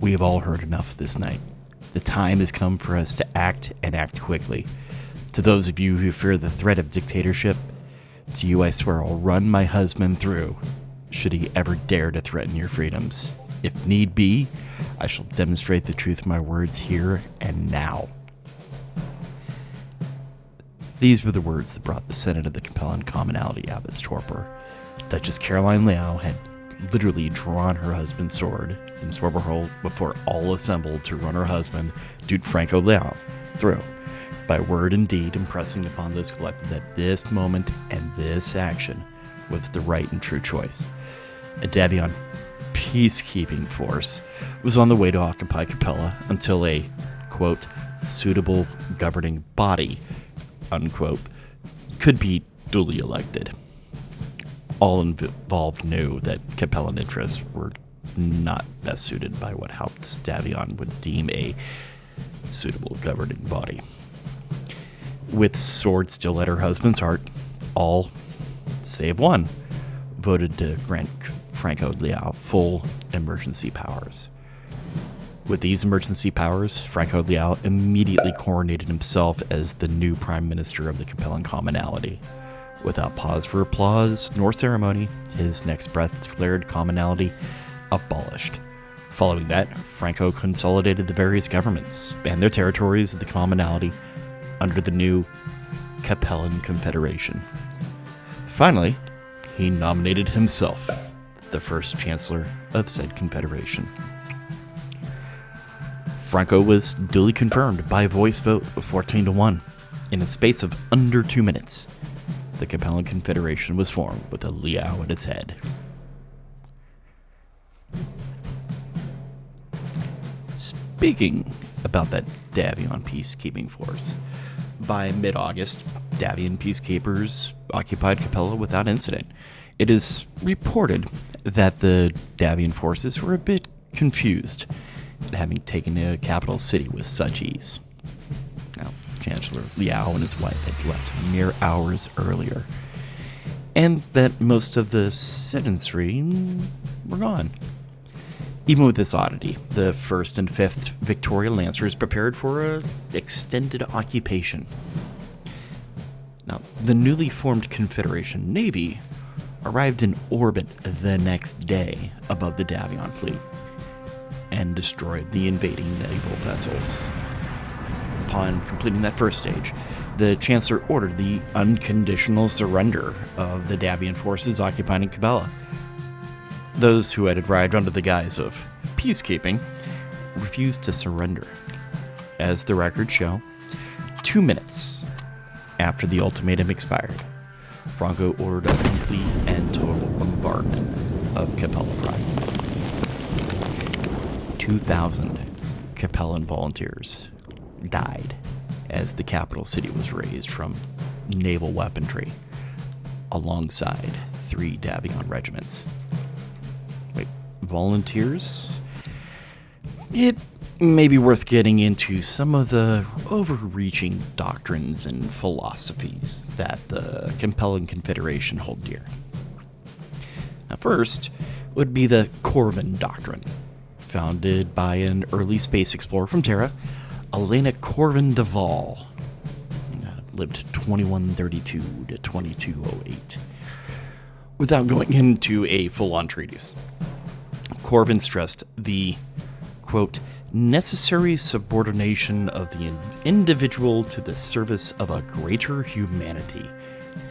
We have all heard enough this night. The time has come for us to act, and act quickly. To those of you who fear the threat of dictatorship, to you I swear I'll run my husband through, should he ever dare to threaten your freedoms. If need be, I shall demonstrate the truth of my words here and now. These were the words that brought the Senate of the Capellan Commonalty out of its torpor. Duchess Caroline Liao had literally drawn her husband's sword in Swerve Hall before all assembled to run her husband, Duke Franco Liao, through, by word and deed impressing upon those collected that this moment and this action was the right and true choice. A Davion peacekeeping force was on the way to occupy Capella until a, quote, suitable governing body, unquote, could be duly elected. All involved knew that Capellan interests were not best suited by what House Davion would deem a suitable governing body. With sword still at her husband's heart, all, save one, voted to grant Franco Liao full emergency powers. With these emergency powers, Franco Liao immediately coronated himself as the new Prime Minister of the Capellan Commonalty. Without pause for applause nor ceremony, his next breath declared commonalty abolished. Following that, Franco consolidated the various governments and their territories of the commonalty under the new Capellan Confederation. Finally, he nominated himself the first chancellor of said confederation. Franco was duly confirmed by voice vote of 14-1. In a space of under 2 minutes, the Capellan Confederation was formed with a Liao at its head. Speaking about that Davion peacekeeping force, by mid-August, Davion peacekeepers occupied Capella without incident. It is reported that the Davion forces were a bit confused at having taken a capital city with such ease. Now, Chancellor Liao and his wife had left mere hours earlier, and that most of the citizenry were gone. Even with this oddity, the 1st and 5th Victoria Lancers prepared for an extended occupation. Now, the newly formed Confederation Navy arrived in orbit the next day above the Davion fleet and destroyed the invading naval vessels. Upon completing that first stage, the Chancellor ordered the unconditional surrender of the Davion forces occupying Capella. Those who had arrived under the guise of peacekeeping refused to surrender. As the records show, 2 minutes after the ultimatum expired, Franco ordered a complete and total bombardment of Capella Prime. 2,000 Capellan volunteers died as the capital city was razed from naval weaponry alongside 3 Davion regiments. Wait, volunteers? It may be worth getting into some of the overreaching doctrines and philosophies that the Capellan Confederation hold dear. Now, first would be the Corvin Doctrine, founded by an early space explorer from Terra, Elena Corvin de Val. Lived 2132 to 2208. Without going into a full-on treatise, Corvin stressed the, quote, necessary subordination of the individual to the service of a greater humanity,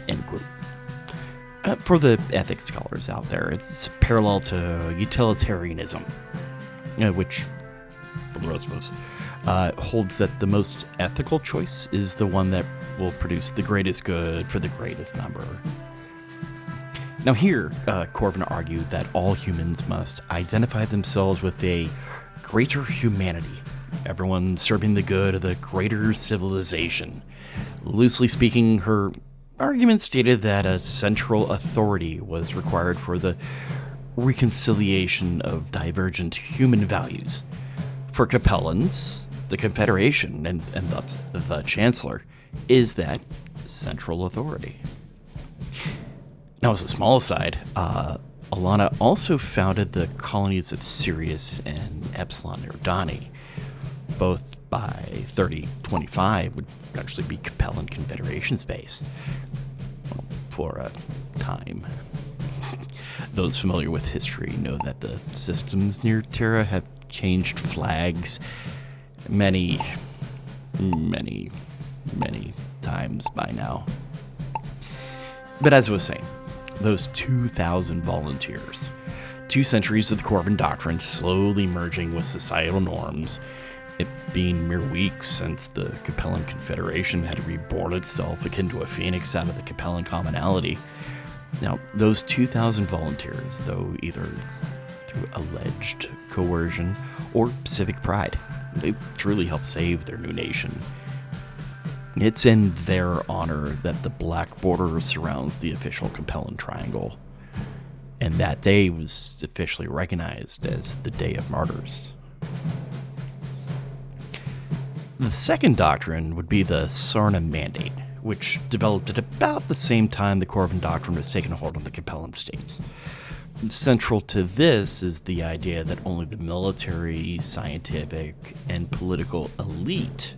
end quote. For the ethics scholars out there, it's parallel to utilitarianism, which, for the rest of us, holds that the most ethical choice is the one that will produce the greatest good for the greatest number. Now here, Corvin argued that all humans must identify themselves with a greater humanity, everyone serving the good of the greater civilization. Loosely speaking, her argument stated that a central authority was required for the reconciliation of divergent human values. For Capellans, the Confederation, and thus the Chancellor, is that central authority. Now, as a small aside, Alana also founded the colonies of Sirius and Epsilon Erdani. Both by 3025 would eventually be Capellan Confederation's base. Well, for a time. Those familiar with history know that the systems near Terra have changed flags many times by now. But as I was saying, those 2,000 volunteers, 2 centuries of the Corban Doctrine slowly merging with societal norms, it being mere weeks since the Capellan Confederation had reborn itself akin to a phoenix out of the Capellan commonality. Now, those 2,000 volunteers, though either through alleged coercion or civic pride, they truly helped save their new nation. It's in their honor that the black border surrounds the official Capellan Triangle, and that day was officially recognized as the Day of Martyrs. The second doctrine would be the Sarna Mandate, which developed at about the same time the Corban Doctrine was taking hold of the Capellan states. Central to this is the idea that only the military, scientific, and political elite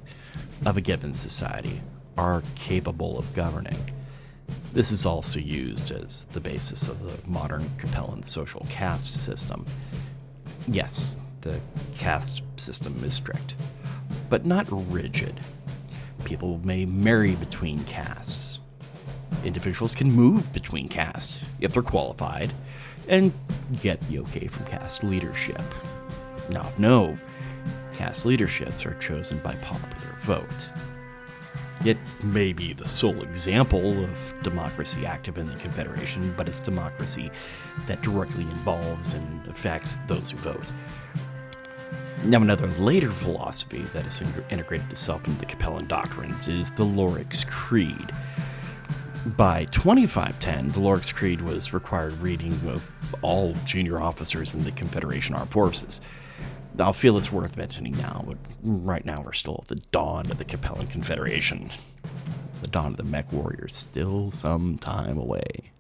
of a given society are capable of governing. This is also used as the basis of the modern Capellan social caste system. Yes, the caste system is strict, but not rigid. People may marry between castes. Individuals can move between castes if they're qualified and get the okay from caste leadership. Now, no, caste leaderships are chosen by popular vote. It may be the sole example of democracy active in the Confederation, but it's democracy that directly involves and affects those who vote. Now, another later philosophy that has integrated itself into the Capellan doctrines is the Lorix Creed. By 2510, the Lorix Creed was required reading of all junior officers in the Confederation Armed Forces. I'll feel it's worth mentioning now, but right now we're still at the dawn of the Capellan Confederation. The dawn of the mech warriors still some time away.